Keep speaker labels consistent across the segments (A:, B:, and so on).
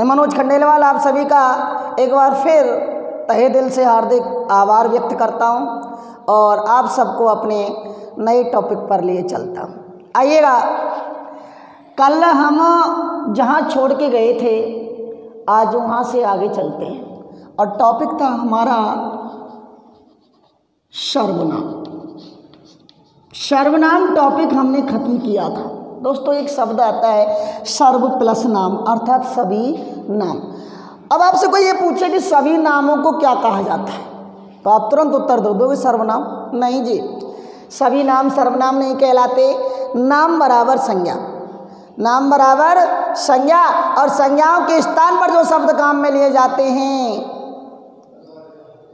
A: मैं मनोज खंडेलवाल आप सभी का एक बार फिर तहे दिल से हार्दिक आभार व्यक्त करता हूं और आप सबको अपने नए टॉपिक पर लिए चलता हूं। आइएगा, कल हम जहां छोड़ के गए थे आज वहां से आगे चलते हैं और टॉपिक था हमारा सर्वनाम। सर्वनाम टॉपिक हमने खत्म किया था दोस्तों। एक शब्द आता है सर्व प्लस नाम अर्थात सभी नाम। अब आपसे कोई ये पूछे कि सभी नामों को क्या कहा जाता है तो आप तुरंत उत्तर दे दोगे सर्वनाम। नहीं जी, सभी नाम सर्वनाम नहीं कहलाते। नाम बराबर संज्ञा, नाम बराबर संज्ञा और संज्ञाओं के स्थान पर जो शब्द काम में लिए जाते हैं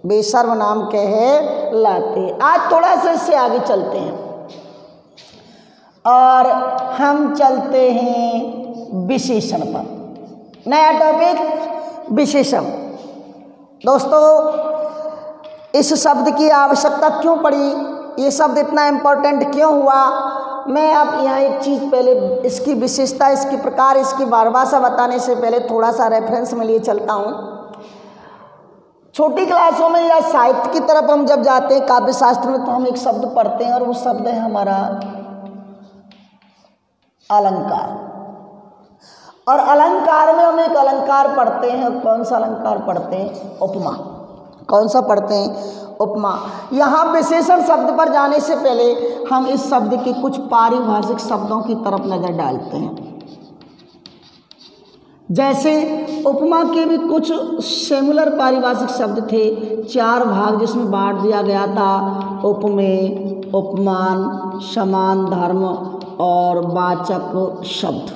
A: वे सर्वनाम कहलाते। आज थोड़ा सा इससे आगे चलते हैं और हम चलते हैं विशेषण पर। नया टॉपिक विशेषण। दोस्तों, इस शब्द की आवश्यकता क्यों पड़ी, ये शब्द इतना इम्पोर्टेंट क्यों हुआ, मैं अब यहाँ एक चीज़ पहले इसकी विशेषता, इसकी प्रकार, इसकी परिभाषा बताने से पहले थोड़ा सा रेफरेंस में लिए चलता हूँ। छोटी क्लासों में या साहित्य की तरफ हम जब जाते हैं काव्य शास्त्र में तो हम एक शब्द पढ़ते हैं और वो शब्द है हमारा अलंकार। और अलंकार में हम एक अलंकार पढ़ते हैं। कौन सा अलंकार पढ़ते हैं? उपमा। कौन सा पढ़ते हैं? उपमा। यहाँ विशेषण शब्द पर जाने से पहले हम इस शब्द के कुछ पारिभाषिक शब्दों की तरफ नजर डालते हैं। जैसे उपमा के भी कुछ सिमिलर पारिभाषिक शब्द थे, 4 भाग जिसमें बांट दिया गया था। उपमेय, उपमान, समान धर्म और वाचक शब्द।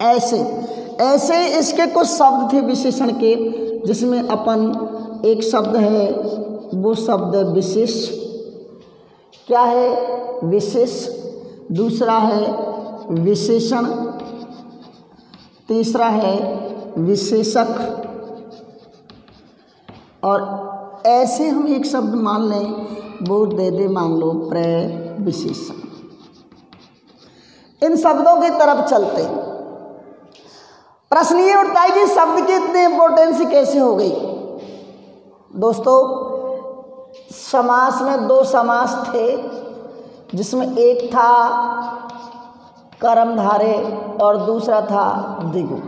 A: ऐसे इसके कुछ शब्द थे विशेषण के, जिसमें अपन एक शब्द है वो शब्द विशेष। क्या है? विशेष। दूसरा है विशेषण। तीसरा है विशेषक। और ऐसे हम एक शब्द मान लें वो दे मान लो प्रविशेषण। इन शब्दों की तरफ चलते प्रश्न ये उठता है कि शब्द की इतनी इम्पोर्टेंस कैसे हो गई। दोस्तों, समास में 2 समास थे, जिसमें एक था कर्मधारय और दूसरा था द्विगु।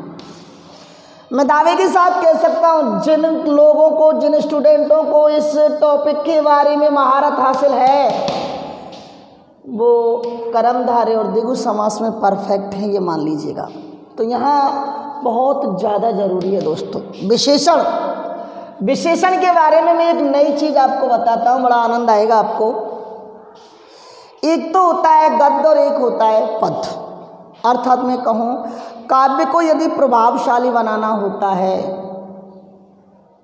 A: मैं दावे के साथ कह सकता हूँ जिन लोगों को, जिन स्टूडेंटों को इस टॉपिक के बारे में महारत हासिल है वो कर्मधारय और द्विगु समास में परफेक्ट है, ये मान लीजिएगा। तो यहाँ बहुत ज़्यादा ज़रूरी है दोस्तों विशेषण। विशेषण के बारे में मैं एक नई चीज़ आपको बताता हूँ, बड़ा आनंद आएगा आपको। एक तो होता है गद्य और एक होता है पद्य। अर्थात मैं कहूँ काव्य को यदि प्रभावशाली बनाना होता है,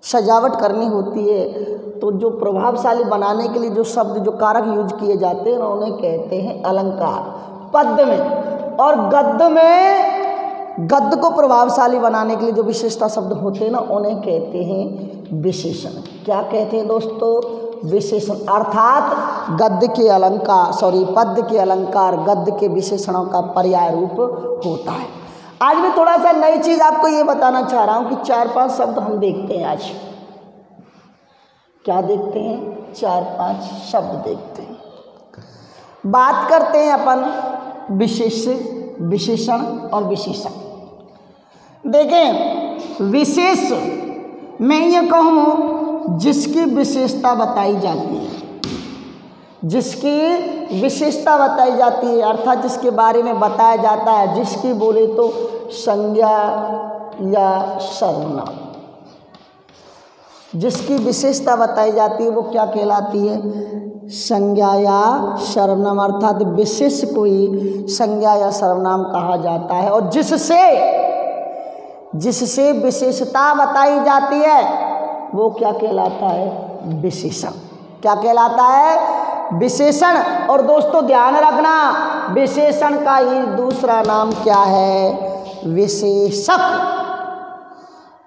A: सजावट करनी होती है, तो जो प्रभावशाली बनाने के लिए जो शब्द, जो कारक यूज किए जाते हैं उन्हें कहते हैं अलंकार पद्य में। और गद्य में, गद्य को प्रभावशाली बनाने के लिए जो विशेषता शब्द होते हैं ना उन्हें कहते हैं विशेषण। क्या कहते हैं दोस्तों? विशेषण। अर्थात गद्य के अलंकार, पद्य के अलंकार गद्य के विशेषणों का पर्याय रूप होता है। आज मैं थोड़ा सा नई चीज़ आपको ये बताना चाह रहा हूँ कि 4-5 शब्द हम देखते हैं आज। क्या देखते हैं? 4-5 शब्द देखते हैं। बात करते हैं अपन विशेषण और विशेषण। देखें, विशेष मैं ये कहूँ जिसकी विशेषता बताई जाती है, जिसकी विशेषता बताई जाती है अर्थात जिसके बारे में बताया जाता है, जिसकी बोले तो संज्ञा या सर्वनाम, जिसकी विशेषता बताई जाती है वो क्या कहलाती है? संज्ञा या सर्वनाम। अर्थात विशेष कोई संज्ञा या सर्वनाम कहा जाता है और जिससे विशेषता बताई जाती है वो क्या कहलाता है? विशेषण। क्या कहलाता है? विशेषण। और दोस्तों ध्यान रखना, विशेषण का ही दूसरा नाम क्या है? विशेषक।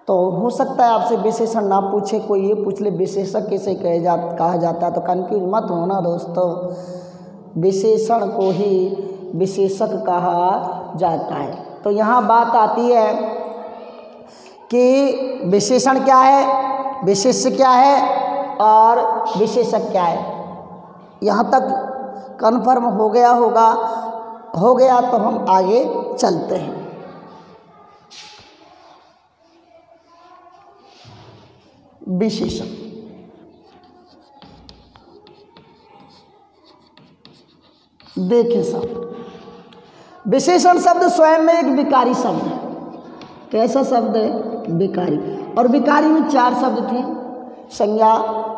A: तो हो सकता है आपसे विशेषण ना पूछे, कोई ये पूछ ले विशेषक कैसे कहा जाता है, तो कंफ्यूज मत होना दोस्तों। विशेषण को ही विशेषक कहा जाता है। तो यहाँ बात आती है कि विशेषण क्या है, विशेष्य क्या है और विशेषक क्या है। यहाँ तक कन्फर्म हो गया होगा, हो गया तो हम आगे चलते हैं। विशेषण, देखें सब, विशेषण शब्द स्वयं में एक विकारी शब्द है। कैसा शब्द है? विकारी। और विकारी में 4 शब्द थे, संज्ञा,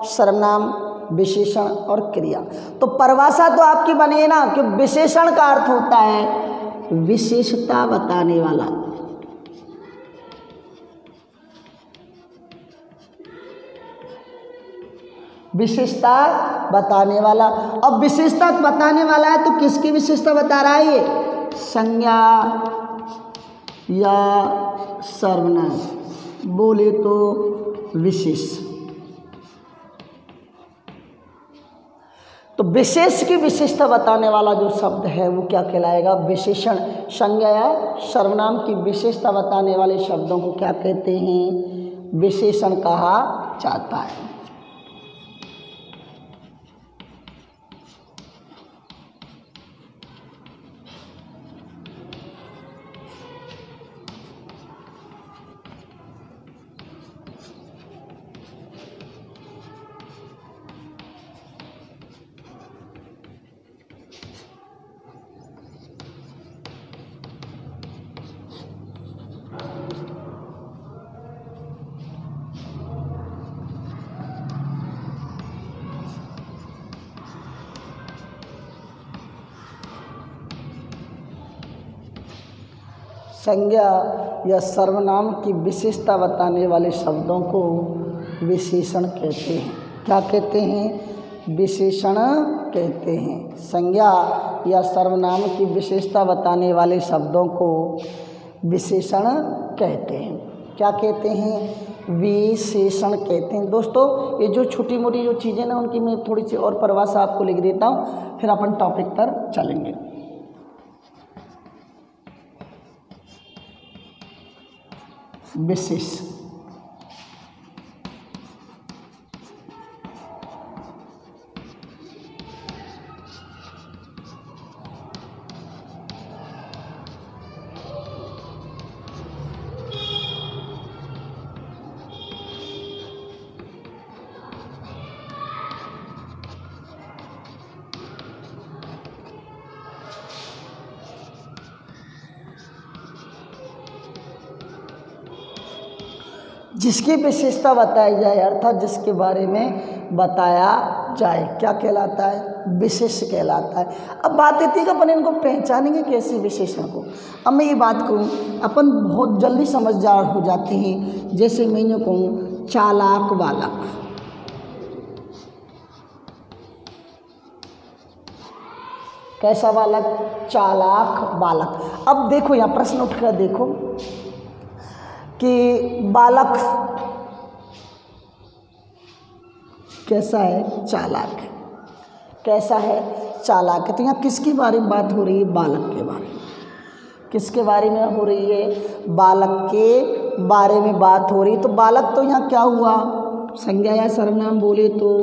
A: सर्वनाम, विशेषण और क्रिया। तो परिभाषा तो आपकी बनी है ना कि विशेषण का अर्थ होता है विशेषता बताने वाला। विशेषता बताने वाला। अब विशेषता बताने वाला है तो किसकी विशेषता बता रहा है ये? संज्ञा या सर्वनाम, बोले तो विशेष। तो विशेष की विशेषता बताने वाला जो शब्द है वो क्या कहलाएगा? विशेषण। संज्ञा या सर्वनाम की विशेषता बताने वाले शब्दों को क्या कहते हैं? विशेषण कहा जाता है। संज्ञा या सर्वनाम की विशेषता बताने वाले शब्दों को विशेषण कहते हैं। क्या कहते हैं? विशेषण कहते हैं। संज्ञा या सर्वनाम की विशेषता बताने वाले शब्दों को विशेषण कहते हैं। क्या कहते हैं? विशेषण कहते हैं। दोस्तों ये जो छोटी मोटी जो चीज़ें ना उनकी मैं थोड़ी सी और परिभाषा आपको लिख देता हूँ, फिर अपन टॉपिक पर चलेंगे। विशेष, जिसकी विशेषता बताई जाए अर्थात जिसके बारे में बताया जाए क्या कहलाता है? विशेष कहलाता है। अब बात इतनी कि अपन इनको पहचानेंगे कैसे विशेषण को। अब मैं ये बात कहूँ, अपन बहुत जल्दी समझदार हो जाते हैं। जैसे मैं यूँ कहूँ चालाक बालक, कैसा बालक? चालाक बालक। अब देखो यहाँ प्रश्न उठकर देखो कि बालक कैसा है? चालाक है। कैसा है? चालाक है। तो यहाँ किसके बारे में बात हो रही है? बालक के बारे में। किसके बारे में हो रही है? बालक के बारे में बात हो रही है। तो बालक तो यहाँ क्या हुआ? संज्ञा या सर्वनाम बोले तो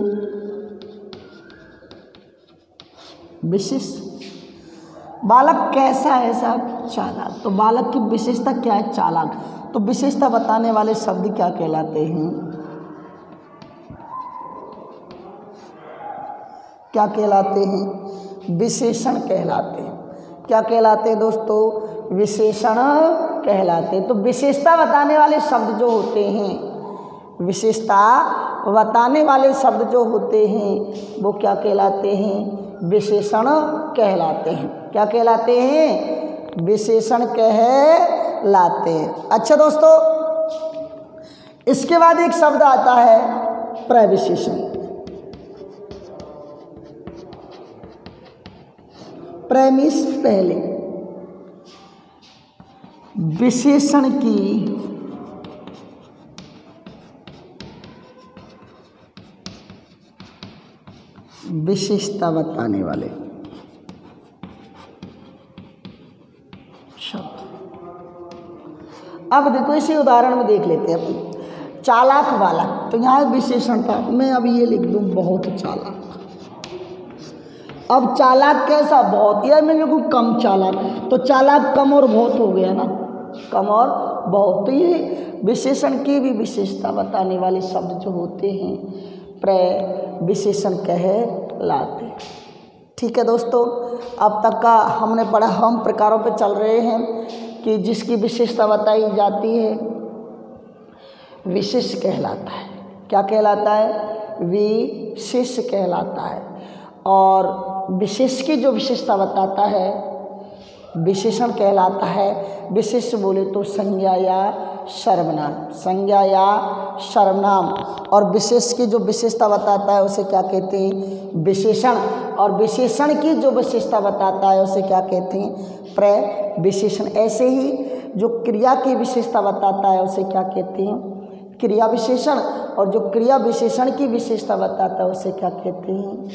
A: विशेष। बालक कैसा है साहब? चालाक। तो बालक की विशेषता क्या है? चालाक। तो विशेषता बताने वाले शब्द क्या कहलाते हैं? क्या कहलाते हैं? विशेषण कहलाते हैं। क्या कहलाते हैं दोस्तों? विशेषण कहलाते हैं। तो विशेषता बताने वाले शब्द जो होते हैं, विशेषता बताने वाले शब्द जो होते हैं वो क्या कहलाते हैं? विशेषण कहलाते हैं। क्या कहलाते हैं? विशेषण कहलाते हैं। अच्छा दोस्तों, इसके बाद एक शब्द आता है प्रविशेषण। प्रेमिस पहले, विशेषण की विशेषता बताने वाले शब्द। अब देखो इसी उदाहरण में देख लेते हैं अपन। चालाक बालक, तो यहाँ विशेषण था, मैं अब ये लिख दूँ बहुत चालाक। अब चालाक कैसा? बहुत, या मैं लिखूँ कम चालाक, तो चालाक कम और बहुत हो गया ना, कम और बहुत। तो ये विशेषण की भी विशेषता बताने वाले शब्द जो होते हैं प्रविशेषण कहलाते। ठीक है दोस्तों, अब तक का हमने पढ़ा, हम प्रकारों पे चल रहे हैं कि जिसकी विशेषता बताई जाती है विशेष कहलाता है। क्या कहलाता है? विशेष कहलाता है। और विशेष की जो विशेषता बताता है विशेषण कहलाता है। विशेष बोले तो संज्ञा या सर्वनाम, संज्ञा या सर्वनाम। और विशेष की जो विशेषता बताता है उसे क्या कहते हैं? विशेषण। और विशेषण की जो विशेषता बताता है उसे क्या कहते हैं? प्रविशेषण। ऐसे ही जो क्रिया की विशेषता बताता है उसे क्या कहते हैं? क्रिया विशेषण। और जो क्रिया विशेषण की विशेषता बताता है उसे क्या कहते हैं?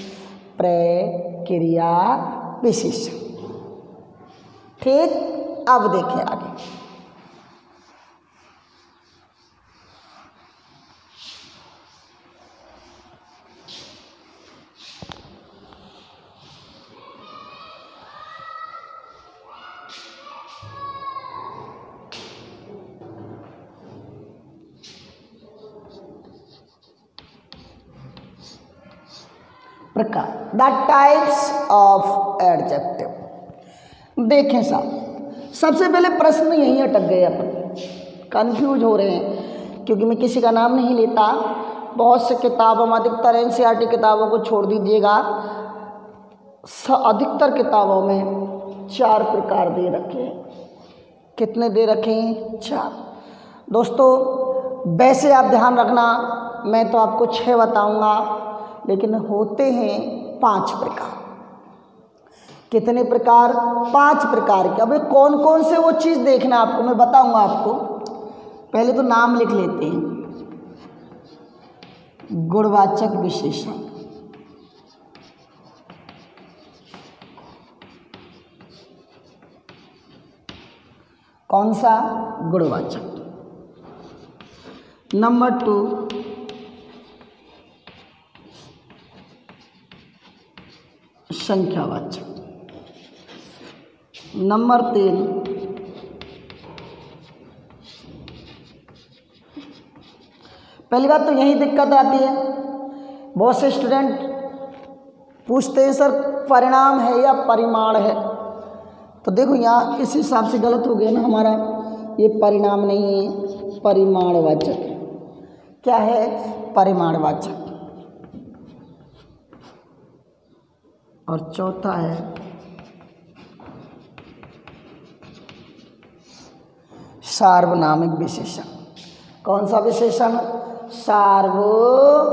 A: प्रक्रिया विशेषण। ठीक, अब देखें आगे। प्रकार, द टाइप्स ऑफ एडजेक्टिव। देखें साहब, सबसे पहले प्रश्न यहीं अटक गए, अपन कंफ्यूज हो रहे हैं क्योंकि मैं किसी का नाम नहीं लेता। बहुत से किताबों में, अधिकतर एनसीईआरटी किताबों को छोड़ दीजिएगा, अधिकतर किताबों में 4 प्रकार दे रखे हैं। कितने दे रखे हैं? 4। दोस्तों वैसे आप ध्यान रखना, मैं तो आपको 6 बताऊंगा, लेकिन होते हैं 5 प्रकार। कितने प्रकार? 5 प्रकार के। अब कौन कौन से वो चीज़ देखना आपको, मैं बताऊंगा आपको। पहले तो नाम लिख लेते हैं। गुणवाचक विशेषण, कौन सा? गुणवाचक। नंबर 2 संख्यावाचक। नंबर 3 पहली बात तो यही दिक्कत आती है, बहुत से स्टूडेंट पूछते हैं सर परिणाम है या परिमाण है? तो देखो यहाँ इस हिसाब से गलत हो गया ना हमारा, ये परिणाम नहीं है, परिमाणवाचक। क्या है? परिमाणवाचक। और चौथा है सार्वनामिक विशेषण। कौन सा विशेषण? सार्वनामिक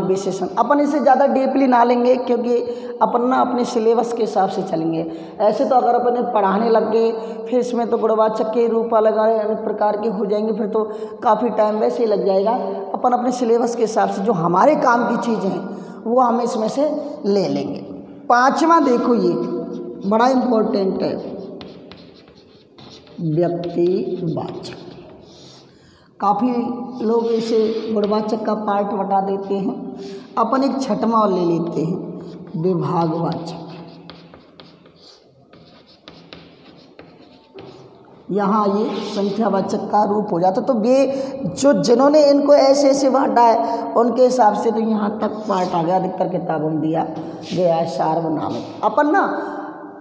A: विशेषण। अपन इसे ज़्यादा डीपली ना लेंगे क्योंकि अपन ना अपने सिलेबस के हिसाब से चलेंगे। ऐसे तो अगर अपन पढ़ाने लग गए फिर इसमें तो गुणवाचक के रूप अलग अलग प्रकार के हो जाएंगे, फिर तो काफ़ी टाइम वैसे ही लग जाएगा। अपन अपने सिलेबस के हिसाब से जो हमारे काम की चीज़ें हैं वो हम इसमें से ले लेंगे। 5वां देखो, ये बड़ा इम्पोर्टेंट है, व्यक्तिवाचक। काफ़ी लोग इसे गुणवाचक का पार्ट बता देते हैं, अपन एक 6वां और ले लेते हैं, विभागवाचक। यहाँ ये संख्यावाचक का रूप हो जाता। तो ये जो जिन्होंने इनको ऐसे ऐसे बांटा है उनके हिसाब से तो यहाँ तक पार्ट आ गया, अधिकतर किताबों में दिया गया है सार्वनामिक। अपन ना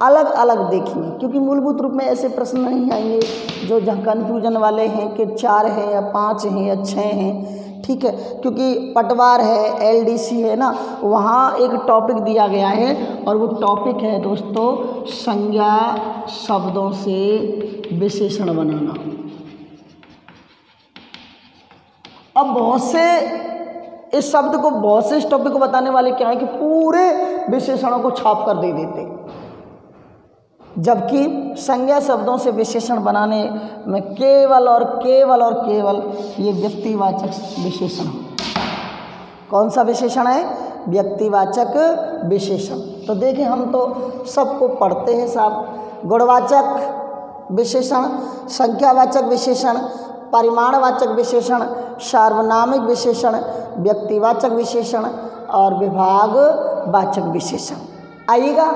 A: अलग अलग देखेंगे क्योंकि मूलभूत रूप में ऐसे प्रश्न नहीं आएंगे जो जहाँ कन्फ्यूजन वाले हैं कि 4 हैं या 5 हैं या 6 हैं। ठीक है, क्योंकि पटवार है, एलडीसी है ना, वहाँ एक टॉपिक दिया गया है और वो टॉपिक है दोस्तों संज्ञा शब्दों से विशेषण बनाना। अब बहुत से इस शब्द को, बहुत से इस टॉपिक को बताने वाले क्या है कि पूरे विशेषणों को छाप कर दे देते, जबकि संज्ञा शब्दों से विशेषण बनाने में केवल और केवल और केवल ये व्यक्तिवाचक विशेषण है। कौन सा विशेषण है? व्यक्तिवाचक विशेषण। तो देखें हम तो सबको पढ़ते हैं साहब। गुणवाचक विशेषण, संख्यावाचक विशेषण, परिमाणवाचक विशेषण, सार्वनामिक विशेषण, व्यक्तिवाचक विशेषण और विभागवाचक विशेषण। आइएगा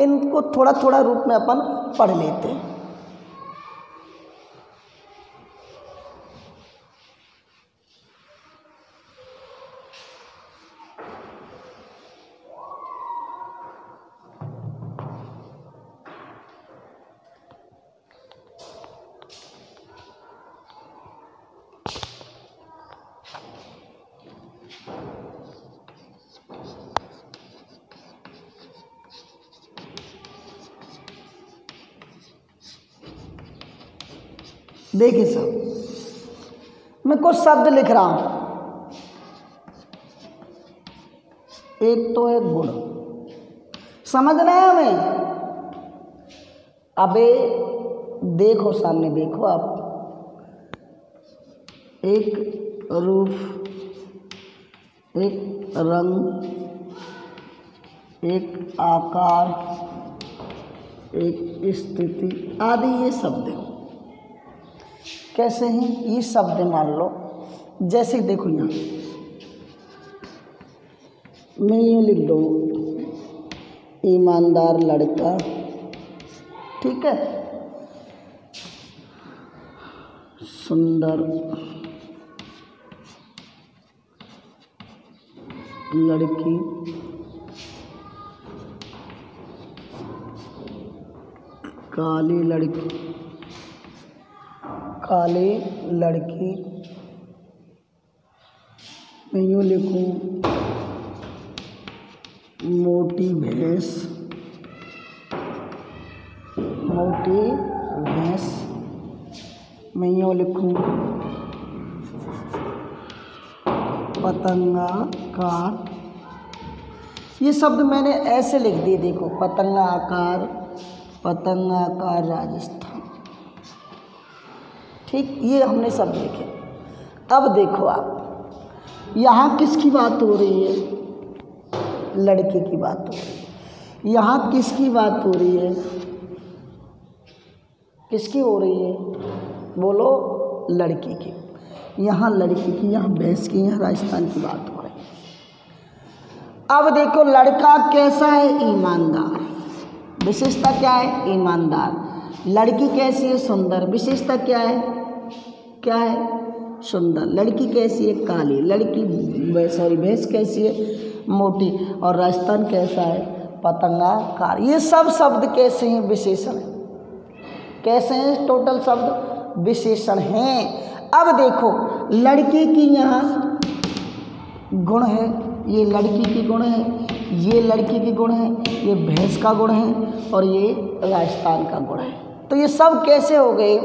A: इनको थोड़ा थोड़ा रूप में अपन पढ़ लेते हैं। देखिए साहब, मैं कुछ शब्द लिख रहा हूं। एक तो है गुण, समझना है हमें। अबे देखो सामने, देखो आप, एक रूप, एक रंग, एक आकार, एक स्थिति आदि ये शब्द हैं। कैसे हैं ये शब्द? मान लो जैसे देखो यहाँ मैं यूँ लिख दूँ, ईमानदार लड़का, ठीक है, सुंदर लड़की, काली लड़की, काली लड़की, मैं यूँ लिखूँ, मोटी भैंस, मोटी भैंस, मैं यूँ लिखूँ, पतंगाकार। ये शब्द मैंने ऐसे लिख दिए, देखो, पतंगाकार, पतंगाकार राजस्थान, ठीक, ये हमने सब लिखे। अब देखो आप, यहाँ किसकी बात हो रही है? लड़के की बात हो रही है। यहाँ किसकी बात हो रही है? किसकी हो रही है? बोलो, लड़की की। यहाँ लड़की की, यहाँ भैंस की, यहाँ राजस्थान की बात हो रही है। अब देखो, लड़का कैसा है? ईमानदार। विशेषता क्या है? ईमानदार। लड़की कैसी है? सुंदर। विशेषता क्या है? क्या है? सुंदर। लड़की कैसी है? काली। लड़की भैंस कैसी है? मोटी। और राजस्थान कैसा है? पतंगाकार। ये सब शब्द कैसे हैं? विशेषण हैं। कैसे हैं? टोटल शब्द विशेषण हैं। अब देखो, लड़की की यहाँ गुण है, ये लड़की की गुण है, ये लड़की की गुण है, ये भैंस का गुण है और ये राजस्थान का गुण है। तो ये सब कैसे हो गए?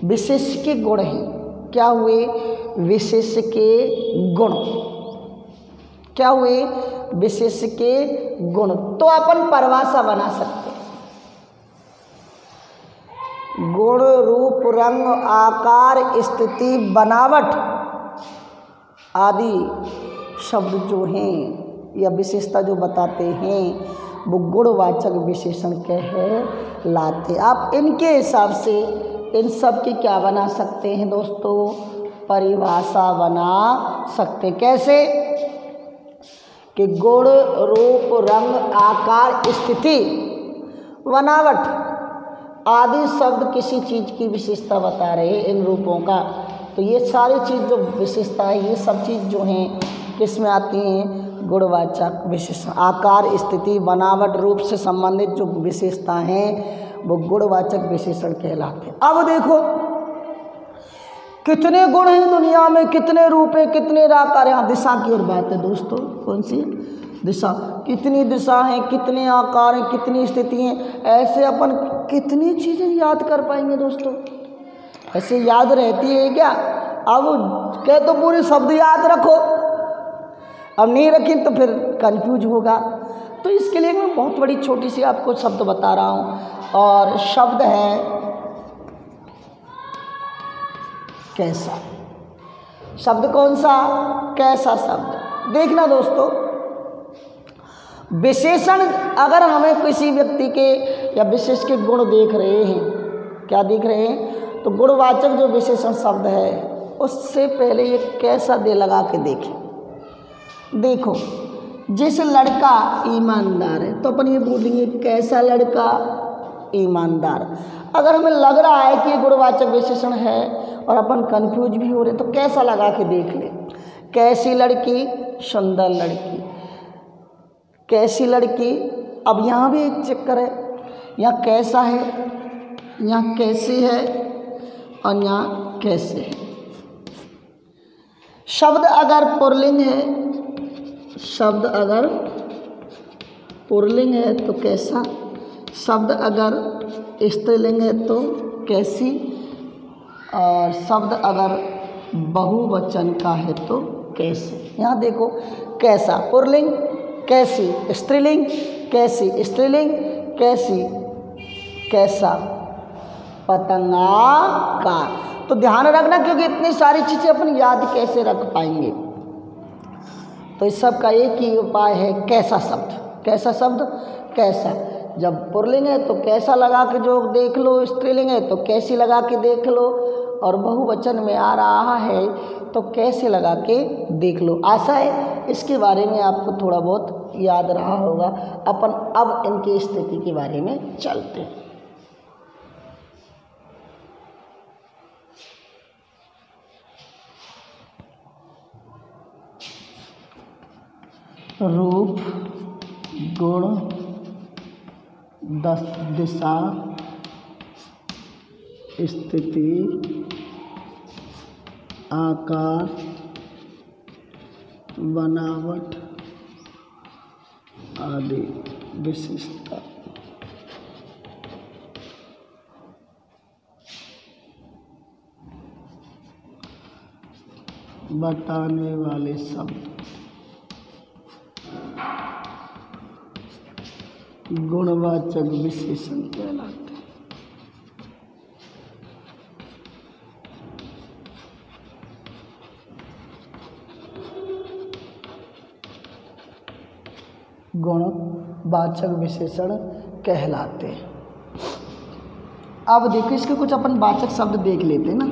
A: विशेष के गुण हैं। क्या हुए? विशेष के गुण। क्या हुए? विशेष के गुण। तो अपन परिभाषा बना सकते हैं। गुण, रूप, रंग, आकार, स्थिति, बनावट आदि शब्द जो हैं या विशेषता जो बताते हैं वो गुणवाचक विशेषण कहलाते। आप इनके हिसाब से इन सब की क्या बना सकते हैं दोस्तों? परिभाषा बना सकते। कैसे? कि गुण, रूप, रंग, आकार, स्थिति, बनावट आदि शब्द किसी चीज़ की विशेषता बता रहे हैं, इन रूपों का। तो ये सारी चीज़ जो विशेषता है, ये सब चीज़ जो हैं किस में आती हैं? गुणवाचक विशेषण। आकार, स्थिति, बनावट, रूप से संबंधित जो विशेषता हैं वो गुणवाचक विशेषण कहलाते हैं। अब देखो, कितने गुण हैं दुनिया में, कितने रूप हैं, कितने आकार। यहाँ दिशा की ओर बात है दोस्तों। कौन सी? दिशा। कितनी दिशा हैं, कितने आकार हैं, कितनी स्थिति हैं। ऐसे अपन कितनी चीज़ें याद कर पाएंगे दोस्तों? ऐसे याद रहती है क्या? अब कह तो पूरे शब्द याद रखो, अब नहीं रखी तो फिर कंफ्यूज होगा। तो इसके लिए मैं बहुत बड़ी छोटी सी आपको शब्द बता रहा हूँ, और शब्द है कैसा। शब्द कौन सा? कैसा शब्द। देखना दोस्तों, विशेषण अगर हमें किसी व्यक्ति के या विशेष के गुण देख रहे हैं क्या देख रहे हैं? तो गुणवाचक जो विशेषण शब्द है उससे पहले ये कैसा दे लगा के देखें। देखो, जैसे लड़का ईमानदार है तो अपन ये बोलेंगे कैसा लड़का ईमानदार। अगर हमें लग रहा है कि ये गुणवाचक विशेषण है और अपन कंफ्यूज भी हो रहे तो कैसा लगा के देख ले। कैसी लड़की? सुंदर लड़की। कैसी लड़की? अब यहाँ भी एक चक्कर है, यहाँ कैसा है, यहाँ कैसी है और यहाँ कैसे है। शब्द अगर पुल्लिंग है, शब्द अगर पुल्लिंग है तो कैसा, शब्द अगर स्त्रीलिंग है तो कैसी, और शब्द अगर बहुवचन का है तो कैसे। यहाँ देखो, कैसा पुल्लिंग, कैसी स्त्रीलिंग, कैसी स्त्रीलिंग, कैसी, कैसा पतंगाकार। तो ध्यान रखना, क्योंकि इतनी सारी चीज़ें अपन याद कैसे रख पाएंगे। तो इस सब का एक ही उपाय है, कैसा शब्द। कैसा शब्द, कैसा। जब पुल्लिंग है तो कैसा लगा के जो देख लो, स्त्रीलिंग है तो कैसी लगा के देख लो, और बहुवचन में आ रहा है तो कैसे लगा के देख लो। आशा है इसके बारे में आपको थोड़ा बहुत याद रहा होगा। अपन अब इनकी स्थिति के बारे में चलते हैं। रूप, गुण, दिशा, स्थिति, आकार, बनावट आदि विशेषता। बताने वाले शब्द गुणवाचक विशेषण कहलाते हैं। गुणवाचक विशेषण कहलाते हैं। अब देखो, इसके कुछ अपन वाचक शब्द देख लेते हैं ना,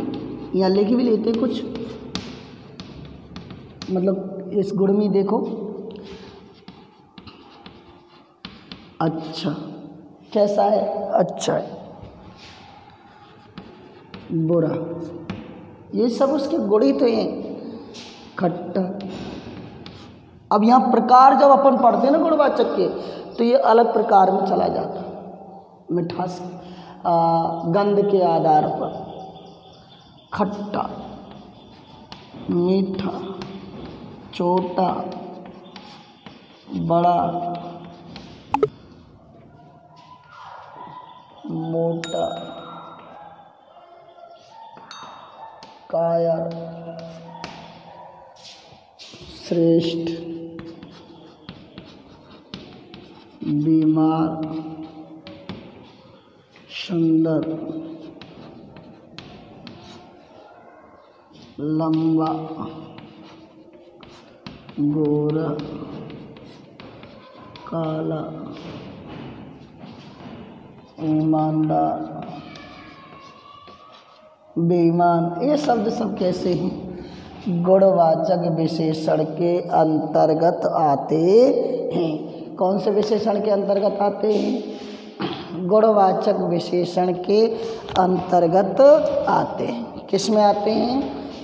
A: यहाँ लिख भी लेते हैं कुछ। मतलब इस गुण में देखो, अच्छा, कैसा है? अच्छा है। बुरा, ये सब उसके गुण ही तो हैं। खट्टा। अब यहाँ प्रकार जब अपन पढ़ते हैं ना गुणवाचक के, तो ये अलग प्रकार में चला जाता है। मिठास, गंध के आधार पर खट्टा, मीठा, छोटा, बड़ा, मोटा, कायर, श्रेष्ठ, बीमार, सुंदर, लंबा, गोरा, काला, ईमानदार, बेईमान। ये शब्द सब कैसे हैं? गुणवाचक विशेषण के अंतर्गत आते हैं। कौन से विशेषण के अंतर्गत आते हैं? गुणवाचक विशेषण के अंतर्गत आते हैं। किस में आते हैं?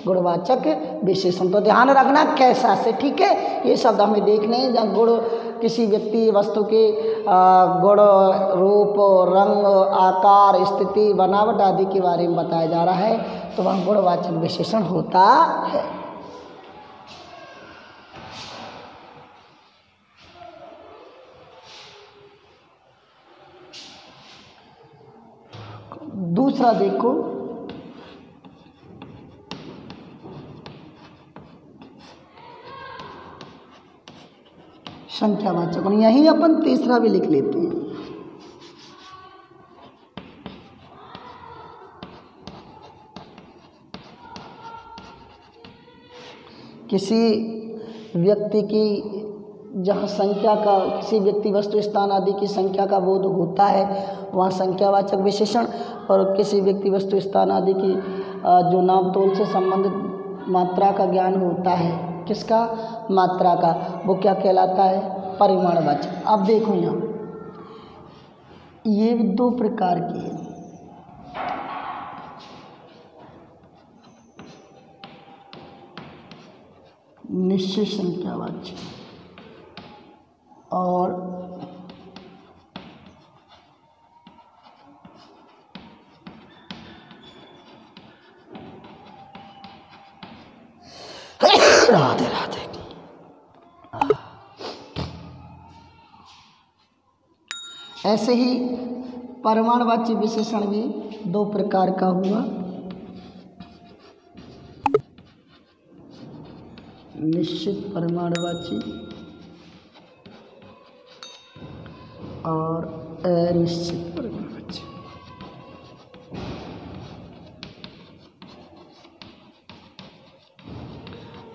A: गुणवाचक विशेषण। तो ध्यान रखना कैसा से, ठीक है। ये शब्द हमें देखने हैं जहाँ गुण किसी व्यक्ति वस्तु के गुण, रूप, रंग, आकार, स्थिति, बनावट आदि के बारे में बताया जा रहा है, तो वह गुणवाचक विशेषण होता है। दूसरा देखो, संख्यावाचक। और यहीं अपन तीसरा भी लिख लेते हैं। किसी व्यक्ति की जहाँ संख्या का, किसी व्यक्ति, वस्तु, स्थान आदि की संख्या का बोध होता है, वहाँ संख्यावाचक विशेषण। और किसी व्यक्ति वस्तु स्थान आदि की जो नाप तोल से संबंधित मात्रा का ज्ञान होता है, किसका? मात्रा का, वो क्या कहलाता है? परिमाणवाचक। अब देखो यहाँ ये दो प्रकार की है। निश्चित संख्यावाची और राधे राधे। ऐसे ही परिमाणवाची विशेषण भी दो प्रकार का हुआ। निश्चित परिमाणवाची और अनिश्चित परिमाणवाची।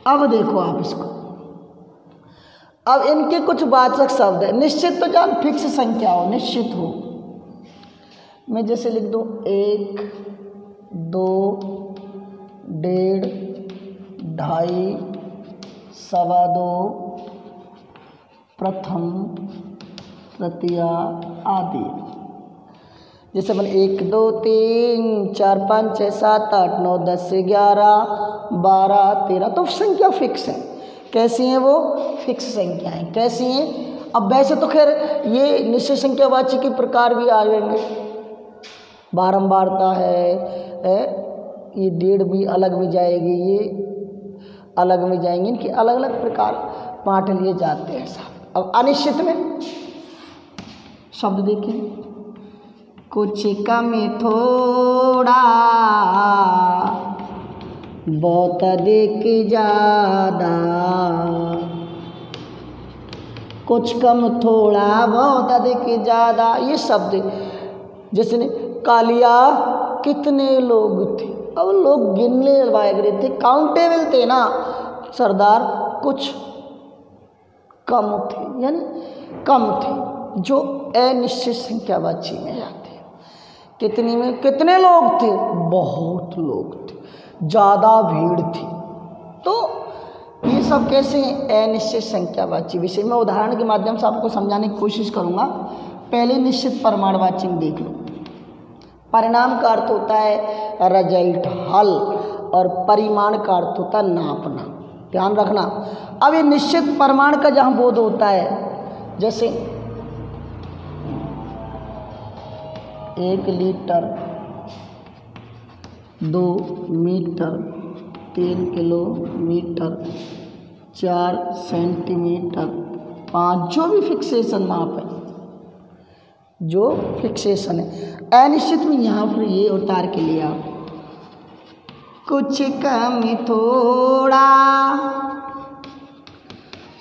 A: अब देखो आप इसको, अब इनके कुछ वाचक शब्द है। निश्चित तो जान फिक्स संख्या हो, निश्चित हो। मैं जैसे लिख दूं 1, 2, 1.5, 2.5, 2.25, प्रथम, तृतीया आदि। जैसे मैंने 1, 2, 3, 4, 5, 6, 7, 8, 9, 10, 11, 12, 13 तो संख्या फिक्स है। कैसी हैं वो? फिक्स संख्याएं। कैसी हैं? अब वैसे तो खैर ये निश्चित संख्यावाची के प्रकार भी आ जाएंगे, बारंबारता है, ये 1.5 भी अलग में जाएगी, ये अलग में जाएंगे, इनके अलग अलग प्रकार बांट लिए जाते हैं साहब। अब अनिश्चित में शब्द देखिए, कुछ कम थोड़ा, बहुत अधिक ज़्यादा, कुछ कम थोड़ा बहुत अधिक ज़्यादा, ये शब्द जैसे कालिया कितने लोग थे, अब लोग गिनने वाले थे, काउंटेबल थे ना सरदार, कुछ कम थे, यानी कम थे, जो अनिश्चित संख्यावाची में जाते हैं। कितनी में? कितने लोग थे? बहुत लोग थे, ज़्यादा भीड़ थी। तो ये सब कैसे अनिश्चित संख्यावाची विषय में उदाहरण के माध्यम से आपको समझाने की कोशिश करूँगा। पहले निश्चित परिमाणवाची देख लो। परिणाम का अर्थ होता है रिजल्ट, हल, और परिमाण का अर्थ होता है नापना, ध्यान रखना। अब ये निश्चित परिमाण का जहाँ बोध होता है, जैसे 1 लीटर, 2 मीटर, 3 किलोमीटर, 4 सेंटीमीटर, 5, जो भी फिक्सेशन माप है, जो फिक्सेशन है। अनिश्चित में यहाँ पर ये उतार के लिए आप कुछ कम थोड़ा,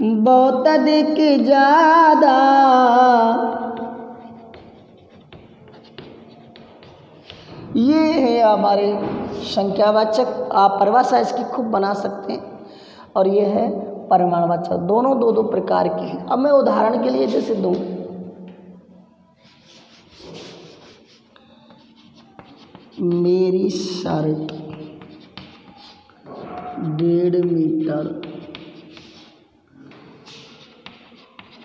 A: बहुत अधिक ज़्यादा, ये है हमारे संख्यावाचक। आप परिभाषा इसकी खूब बना सकते हैं। और ये है परिमाणवाचक, दोनों दो प्रकार के हैं। अब मैं उदाहरण के लिए जैसे दूँ, मेरी शर्ट 1.5 मीटर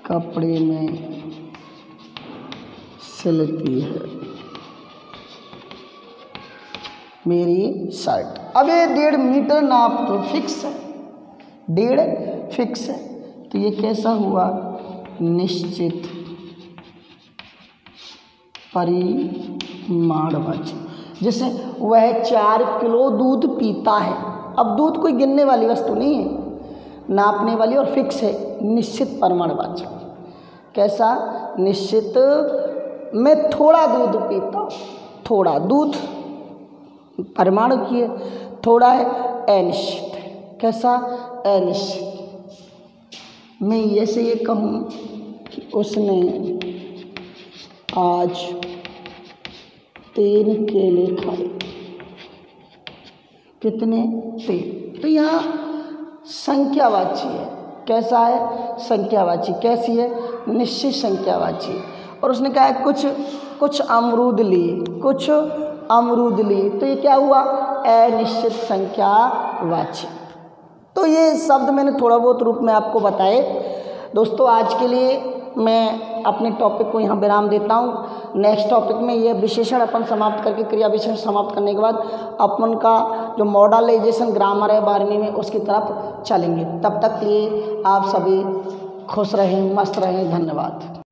A: कपड़े में सिलती है, मेरी शर्ट। अब ये 1.5 मीटर नाप तो फिक्स है, 1.5 फिक्स है, तो ये कैसा हुआ? निश्चित परिमाणवाची। जैसे वह 4 किलो दूध पीता है। अब दूध कोई गिनने वाली वस्तु नहीं है, नापने वाली, और फिक्स है, निश्चित परिमाणवाचक। कैसा? निश्चित। मैं थोड़ा दूध पीता हूँ, थोड़ा दूध परिमाण की है, थोड़ा है, अनिश्चित है। कैसा? अनिश्चित। मैं ऐसे ये कहूँ कि उसने आज 3 केले खाए। कितने? 3। तो यहाँ संख्यावाची है। कैसा है? संख्यावाची। कैसी है? निश्चित संख्यावाची। और उसने कहा कुछ अमरूद लिए, कुछ अमरूद लिए, तो ये क्या हुआ, अनिश्चित संख्यावाची। तो ये शब्द मैंने थोड़ा बहुत रूप में आपको बताए। दोस्तों आज के लिए मैं अपने टॉपिक को यहाँ विराम देता हूँ। नेक्स्ट टॉपिक में ये विशेषण अपन समाप्त करके, क्रिया विशेषण समाप्त करने के बाद अपन का जो मॉडलाइजेशन ग्रामर है 12वीं में, उसकी तरफ चलेंगे। तब तक के लिए आप सभी खुश रहें, मस्त रहें। धन्यवाद।